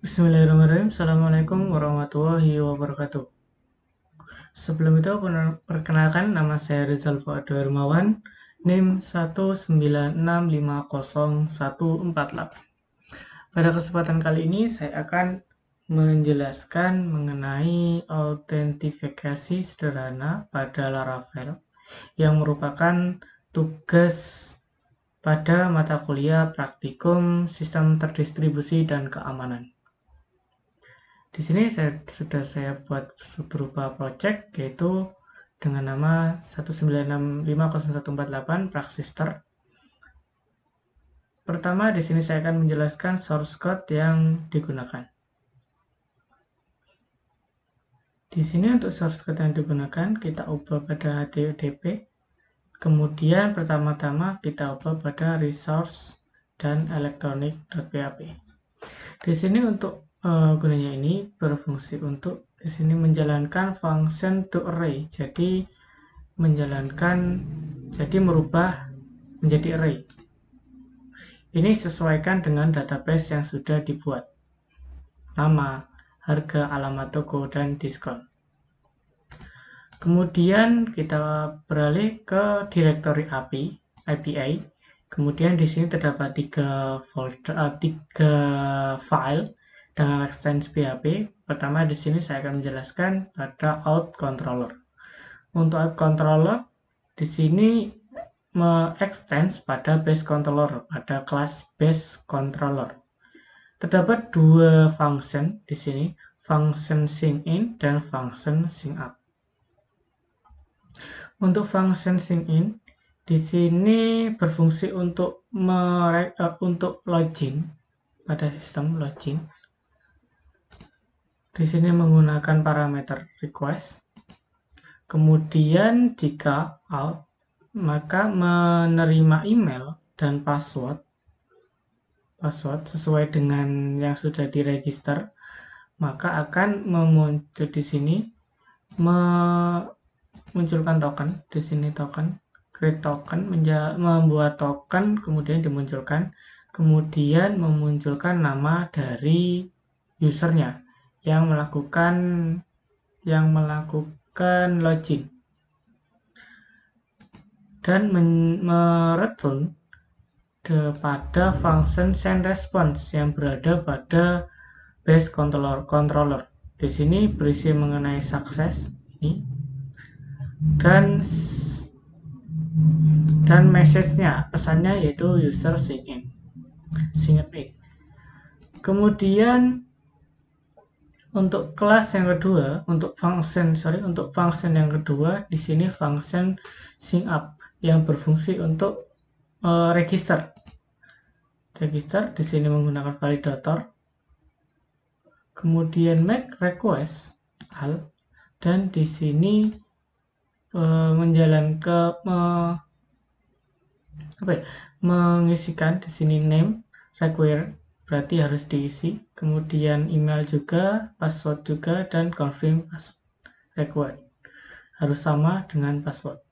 Bismillahirrahmanirrahim. Assalamualaikum warahmatullahi wabarakatuh. Sebelum itu, perkenalkan nama saya Rizal Fuad Hermawan, NIM 196504148. Pada kesempatan kali ini, saya akan menjelaskan mengenai autentifikasi sederhana pada Laravel yang merupakan tugas pada mata kuliah praktikum sistem terdistribusi dan keamanan. Di sini sudah saya buat berupa project, yaitu dengan nama 196504148 Praxister. Pertama, di sini saya akan menjelaskan source code yang digunakan. Di sini untuk source code yang digunakan kita ubah pada HTTP. Kemudian pertama-tama kita ubah pada resource dan electronic.php. Di sini untuk gunanya ini berfungsi untuk di sini menjalankan function to array. Jadi merubah menjadi array. Ini sesuaikan dengan database yang sudah dibuat. Nama, harga, alamat toko, dan diskon. Kemudian kita beralih ke directory API. Kemudian di sini terdapat tiga file dengan extensi PHP. Pertama di sini saya akan menjelaskan pada out controller. Untuk out controller di sini me-extend pada base controller, pada kelas base controller. Terdapat dua function di sini, function sign-in dan function sign-up. Untuk function sign-in di sini berfungsi untuk login pada sistem login. Di sini menggunakan parameter request. Kemudian jika out, maka menerima email dan password sesuai dengan yang sudah diregister, maka akan memuncul di sini munculkan token. Di sini token, create token, membuat token, kemudian dimunculkan, kemudian memunculkan nama dari usernya yang melakukan login dan mereturn pada function send response yang berada pada base controller. Di sini berisi mengenai success ini dan message-nya, pesannya yaitu user sign in. Kemudian untuk kelas yang kedua, untuk function yang kedua di sini function sign up yang berfungsi untuk register. Di sini menggunakan validator. Kemudian make request hal, dan di sini mengisikan di sini name required, berarti harus diisi, kemudian email juga, password juga, dan confirm password required harus sama dengan password.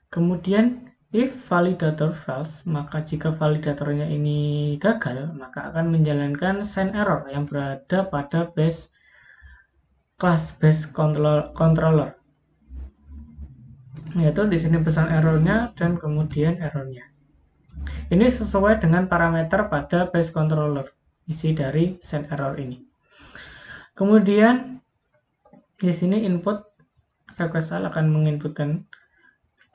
Kemudian if validator fails, maka jika validatornya ini gagal, maka akan menjalankan send error yang berada pada kelas base controller, yaitu di sini pesan errornya dan kemudian errornya. Ini sesuai dengan parameter pada base controller isi dari send error ini. Kemudian di sini input request akan menginputkan,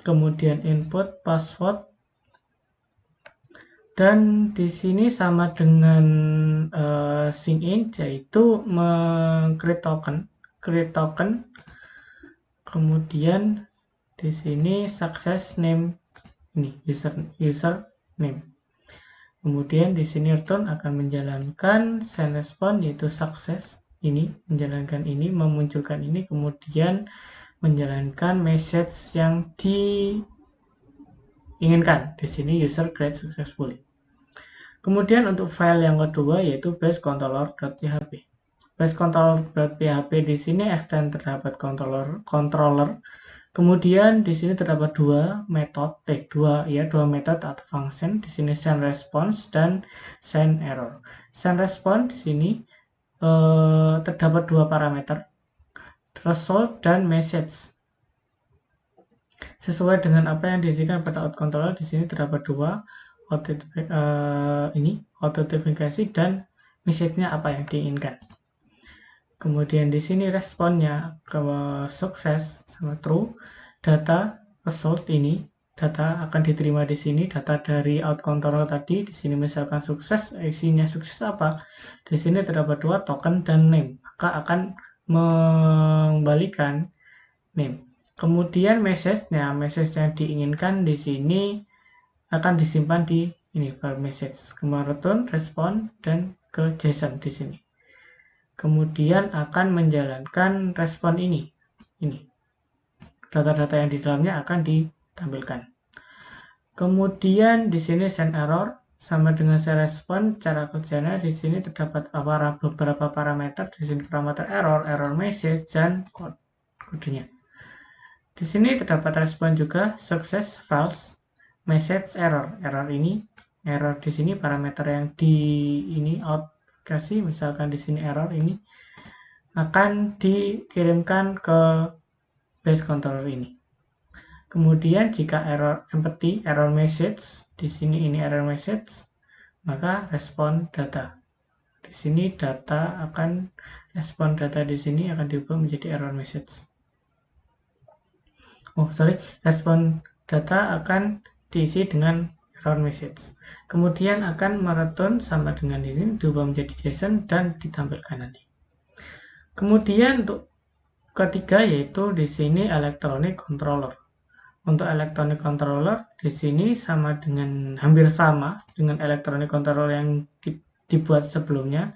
kemudian input password, dan di sini sama dengan sign in, yaitu create token, kemudian di sini success name ini user name. Kemudian di sini return akan menjalankan send response, yaitu success ini, menjalankan ini, memunculkan ini, kemudian menjalankan message yang diinginkan. Di sini user create successfully. Kemudian untuk file yang kedua yaitu base controller.php. Base controller.php di sini extend terdapat controller. Kemudian di sini terdapat dua metode atau function. Di sini send response dan send error. Send response di sini terdapat dua parameter, threshold dan message. Sesuai dengan apa yang diisikan pada out controller, di sini terdapat dua, autentifikasi dan message-nya apa yang diinginkan. Kemudian di sini responnya ke sukses sama true, data result ini, data akan diterima di sini, data dari out controller tadi, di sini misalkan sukses, isinya sukses apa? Di sini terdapat dua, token dan name, maka akan mengembalikan name. Kemudian message yang diinginkan di sini akan disimpan di ini file message, kemudian return, respon, dan ke JSON di sini. Kemudian akan menjalankan respon ini. Data-data yang di dalamnya akan ditampilkan. Kemudian di sini send error sama dengan send respon. Cara kerjanya di sini terdapat beberapa parameter. Di sini parameter error, error message, dan kodenya. Di sini terdapat respon juga, success, false, message, error. Error ini, error di sini parameter yang di ini out kasih, misalkan di sini error ini akan dikirimkan ke base controller ini. Kemudian jika error empty, error message, di sini ini error message, maka respon data. Di sini data akan respon data di sini akan diubah menjadi error message. Respon data akan diisi dengan error message. Kemudian akan mereturn sama dengan di sini diubah menjadi JSON dan ditampilkan nanti. Kemudian untuk ketiga yaitu di sini electronic controller. Untuk electronic controller di sini sama dengan hampir sama dengan electronic controller yang dibuat sebelumnya.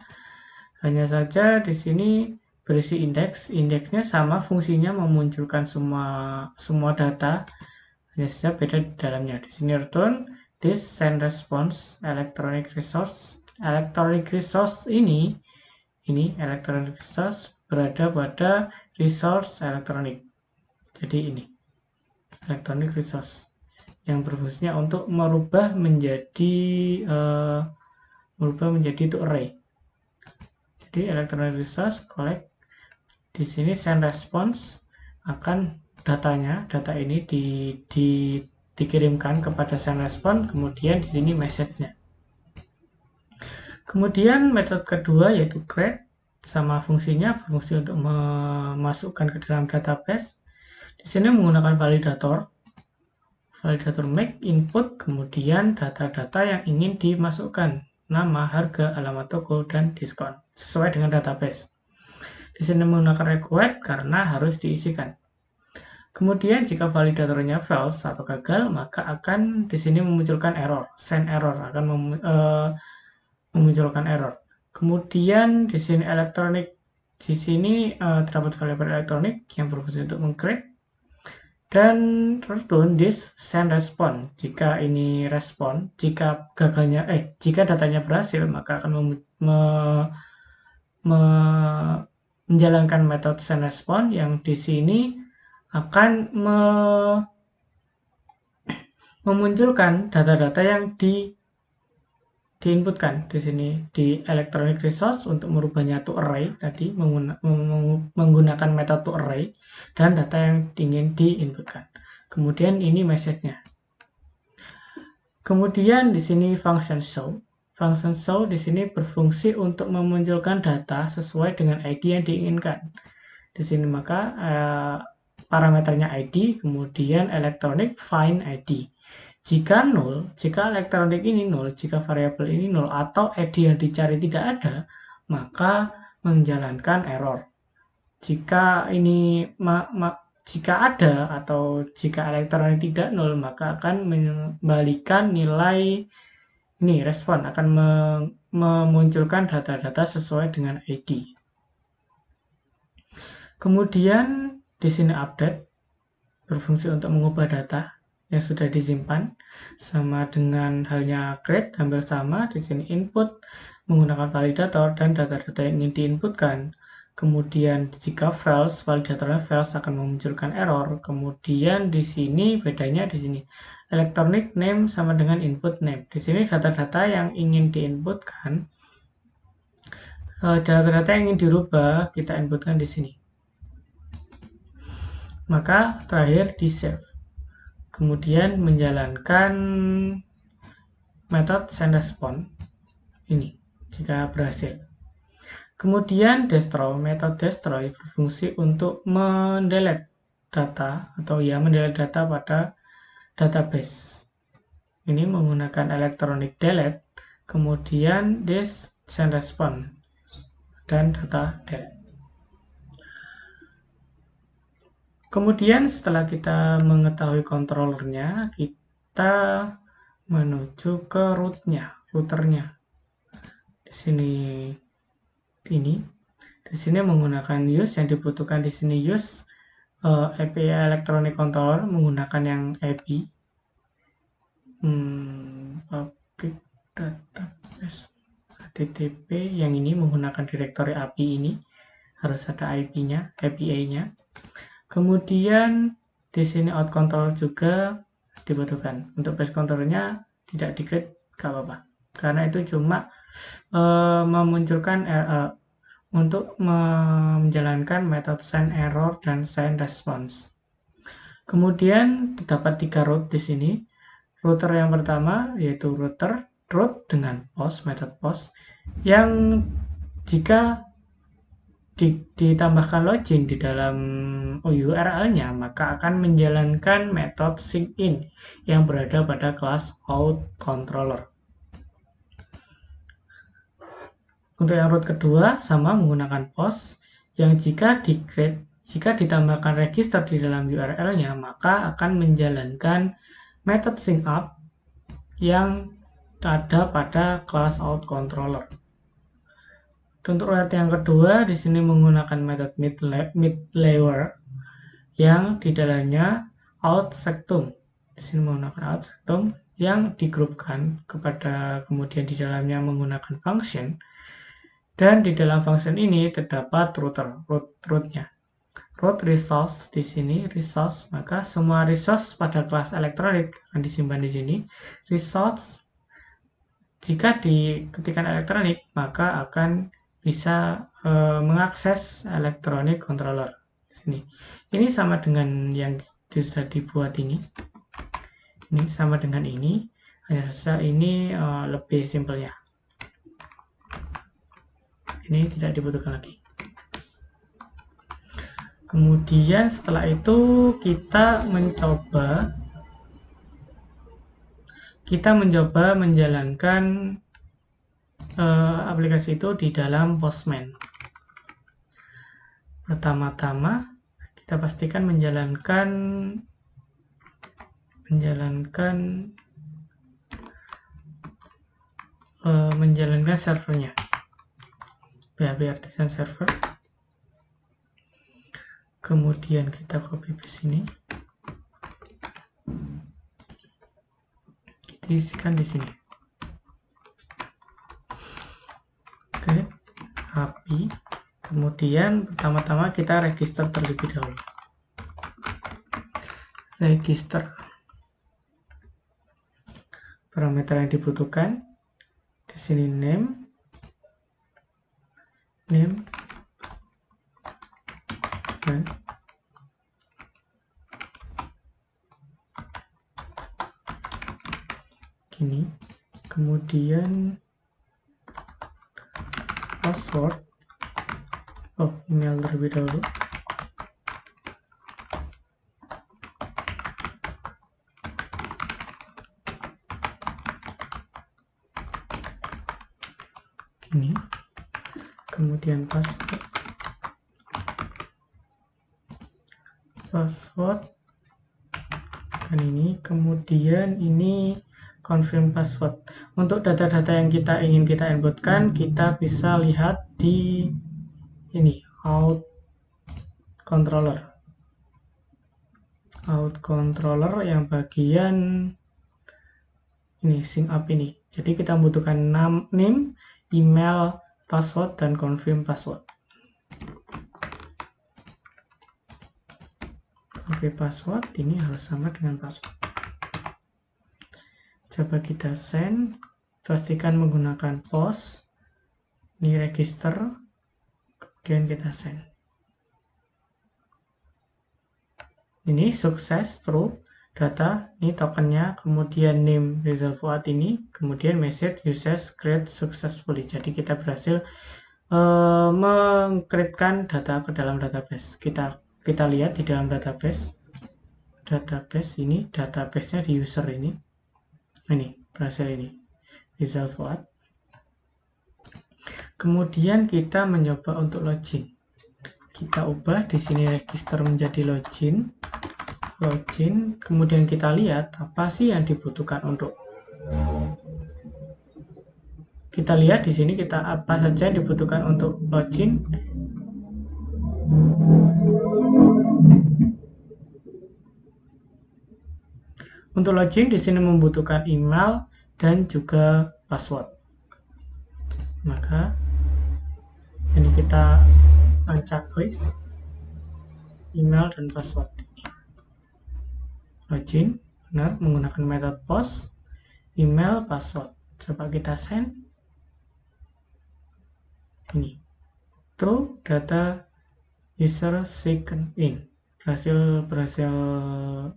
Hanya saja di sini berisi indeks, indeksnya sama, fungsinya memunculkan semua data, hanya saja beda di dalamnya. Di sini return this send response electronic resource. Electronic resource ini electronic resource berada pada resource elektronik. Jadi ini electronic resource yang berfungsinya untuk merubah menjadi itu array. Jadi electronic resource collect, di sini send response akan data ini dikirimkan kepada send response, kemudian di sini message-nya. Kemudian metode kedua yaitu create, sama fungsinya berfungsi untuk memasukkan ke dalam database. Di sini menggunakan validator make input, kemudian data-data yang ingin dimasukkan, nama, harga, alamat toko, dan diskon sesuai dengan database. Di sini menggunakan required karena harus diisikan. Kemudian jika validatornya false atau gagal, maka akan di sini memunculkan error, send error akan memunculkan error. Kemudian di sini elektronik, di sini terdapat variabel elektronik yang berfungsi untuk meng-create, dan return this send respon. Jika ini respon, jika datanya berhasil, maka akan menjalankan metode send respon yang di sini akan memunculkan data-data yang diinputkan di sini di electronic resource untuk merubahnya to array tadi menggunakan metode to array dan data yang ingin diinputkan. Kemudian ini message-nya. Kemudian di sini function show. Function show di sini berfungsi untuk memunculkan data sesuai dengan ID yang diinginkan. Di sini maka parameternya ID, kemudian electronic find ID. Jika nol, jika elektronik ini nol, jika variabel ini nol atau ID yang dicari tidak ada, maka menjalankan error. Jika ini jika ada atau jika elektronik tidak nol, maka akan mengembalikan nilai ini respon, akan memunculkan data-data sesuai dengan ID. Kemudian di sini update berfungsi untuk mengubah data yang sudah disimpan, sama dengan halnya create, hampir sama. Di sini input menggunakan validator dan data-data yang ingin diinputkan. Kemudian jika false, validatornya false akan memunculkan error. Kemudian di sini bedanya di sini electronic name sama dengan input name. Di sini data-data yang ingin diinputkan data-data yang ingin dirubah kita inputkan di sini. Maka terakhir di save. Kemudian menjalankan metode sendResponse ini jika berhasil. Kemudian destroy, metode destroy berfungsi untuk mendelete data atau ya mendelete data pada database. Ini menggunakan electronic delete, kemudian this sendResponse dan data delete. Kemudian setelah kita mengetahui controllernya, kita menuju ke routernya. Di sini ini di sini menggunakan use yang dibutuhkan di sini use API electronic controller menggunakan yang API public database HTTP yang ini menggunakan directory API ini harus ada IP-nya, API-nya. Kemudian di sini out controller juga dibutuhkan. Untuk base controllernya tidak di-create, gak apa-apa. Karena itu cuma memunculkan untuk menjalankan metode send error dan send response. Kemudian terdapat 3 root di sini. Router yang pertama yaitu root dengan post, metode post, yang jika ditambahkan login di dalam URL-nya, maka akan menjalankan metode sign-in yang berada pada kelas out controller. Untuk yang root kedua sama menggunakan post yang jika ditambahkan register di dalam URL-nya maka akan menjalankan metode sync up yang ada pada kelas out controller. Untuk root yang kedua di sini menggunakan metode midlayer yang di dalamnya out sectum. Di sini menggunakan out sectum yang digrupkan kepada kemudian di dalamnya menggunakan function. Dan di dalam function ini terdapat rootnya. Root resource di sini resource, maka semua resource pada kelas elektronik akan disimpan di sini. Resource jika diketikkan elektronik maka akan bisa mengakses elektronik controller di sini. Ini sama dengan yang sudah dibuat ini. Ini sama dengan ini, hanya saja ini lebih simpelnya. Ini tidak dibutuhkan lagi. Kemudian setelah itu kita mencoba menjalankan aplikasi itu di dalam Postman. Pertama-tama kita pastikan menjalankan servernya. PHP Artisan Server. Kemudian kita copy paste ini. Kita isikan di sini. Oke, API. Kemudian pertama-tama kita register terlebih dahulu. Register. Parameter yang dibutuhkan di sini name. Gini, kemudian password, email terlebih dahulu. Gini, kemudian password dan ini, kemudian ini confirm password. Untuk data-data yang ingin kita inputkan, kita bisa lihat di ini out controller yang bagian ini sync up ini. Jadi kita membutuhkan name, email, password, dan confirm password. Confirm password ini harus sama dengan password. Coba kita send, pastikan menggunakan post Ini register, kemudian kita send. Ini sukses, true, data, ini tokennya, kemudian name Rizal Fuad ini, kemudian message users create successfully. Jadi kita berhasil meng-create-kan data ke dalam database. Kita lihat di dalam database ini, database-nya di user ini berhasil ini, Rizal Fuad. Kemudian kita mencoba untuk login. Kita ubah di sini register menjadi login, kemudian kita lihat apa sih yang dibutuhkan untuk kita lihat di sini kita apa saja yang dibutuhkan untuk login. Untuk login di sini membutuhkan email dan juga password. Maka ini kita checklist email dan password. Login benar menggunakan metode post, email, password. Coba kita send. Ini true, data user sign in, berhasil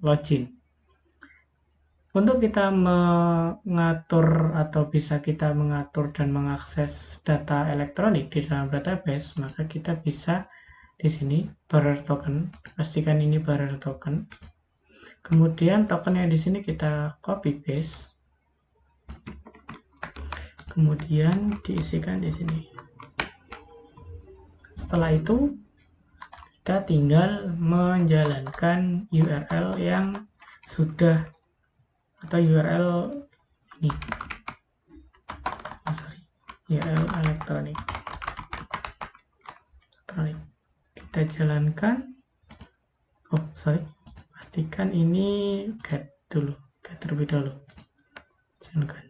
login. Untuk kita mengatur atau bisa kita mengatur dan mengakses data elektronik di dalam database, maka kita bisa di sini bearer token, pastikan ini bearer token. Kemudian token yang di sini kita copy paste, kemudian diisikan di sini. Setelah itu kita tinggal menjalankan URL yang sudah atau URL ini, URL elektronik. Kita jalankan. Pastikan ini get terlebih dahulu. Jalankan.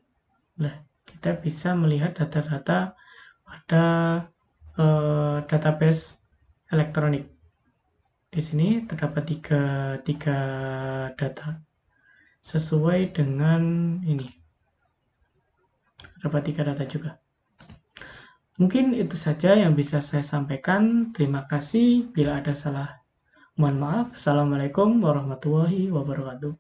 Nah, kita bisa melihat data-data pada database elektronik. Di sini terdapat tiga data sesuai dengan ini. Terdapat 3 data juga. Mungkin itu saja yang bisa saya sampaikan. Terima kasih. Bila ada salah, mohon maaf. Assalamualaikum warahmatullahi wabarakatuh.